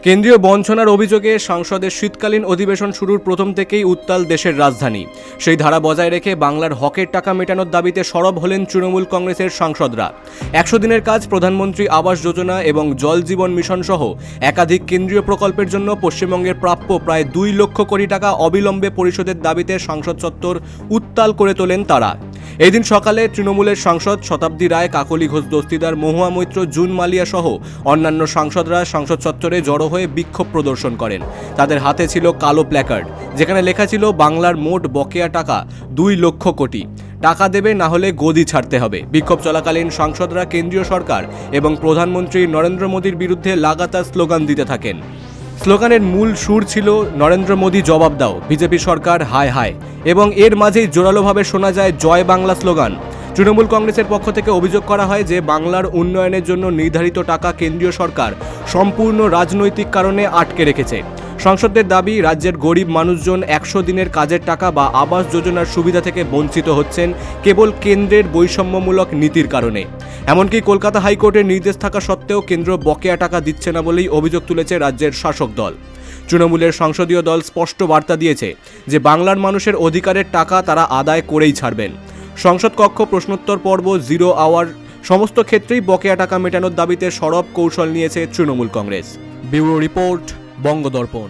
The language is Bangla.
কেন্দ্রীয় বঞ্চনার অভিযোগে সংসদের শীতকালীন অধিবেশন শুরুর প্রথম থেকেই উত্তাল দেশের রাজধানী। সেই ধারা বজায় রেখে বাংলার হকের টাকা মেটানোর দাবিতে সরব হলেন তৃণমূল কংগ্রেসের সাংসদরা। 100 দিনের কাজ, প্রধানমন্ত্রী আবাস যোজনা এবং জল জীবন মিশন সহ একাধিক কেন্দ্রীয় প্রকল্পের জন্য পশ্চিমবঙ্গের প্রাপ্য প্রায় 2 লক্ষ কোটি টাকা অবিলম্বে পরিশোধের দাবিতে সংসদ চত্বর উত্তাল করে তোলেন তারা। এদিন সকালে তৃণমূলের সাংসদ শতাব্দী রায়, কাকলি ঘোষ দস্তিদার, মহুয়া মৈত্র, জুন মালিয়া সহ অন্যান্য সাংসদরা সংসদ চত্বরে জড়ো হয়ে বিক্ষোভ প্রদর্শন করেন। তাদের হাতে ছিল কালো প্ল্যাকার্ড, যেখানে লেখা ছিল বাংলার মোট বকেয়া টাকা 2 লক্ষ কোটি, টাকা দেবে না হলে গদি ছাড়তে হবে। বিক্ষোভ চলাকালীন সাংসদরা কেন্দ্রীয় সরকার এবং প্রধানমন্ত্রী নরেন্দ্র মোদীর বিরুদ্ধে লাগাতার স্লোগান দিতে থাকেন। স্লোগানের মূল সুর ছিল নরেন্দ্র মোদী জবাব দাও, বিজেপি সরকার হায় হায়, এবং এর মাঝেই জোরালোভাবে শোনা যায় জয় বাংলা স্লোগান। তৃণমূল কংগ্রেসের পক্ষ থেকে অভিযোগ করা হয় যে বাংলার উন্নয়নের জন্য নির্ধারিত টাকা কেন্দ্রীয় সরকার সম্পূর্ণ রাজনৈতিক কারণে আটকে রেখেছে। সংসদের দাবি, রাজ্যের গরিব মানুষজন 100 দিনের কাজের টাকা বা আবাস যোজনার সুবিধা থেকে বঞ্চিত হচ্ছেন কেবল কেন্দ্রের বৈষম্যমূলক নীতির কারণে। এমনকি কলকাতা হাইকোর্টের নির্দেশ থাকা সত্ত্বেও কেন্দ্র বকেয়া টাকা দিচ্ছে না বলেই অভিযোগ তুলেছে রাজ্যের শাসক দল। তৃণমূলের সংসদীয় দল স্পষ্ট বার্তা দিয়েছে যে বাংলার মানুষের অধিকারের টাকা তারা আদায় করেই ছাড়বেন। সংসদ কক্ষ, প্রশ্নোত্তর পর্ব, 0 আওয়ার সমস্ত ক্ষেত্রেই বকেয়া টাকা মেটানোর দাবিতে সরব কৌশল নিয়েছে তৃণমূল কংগ্রেস। Bureau report, বঙ্গদর্পণ।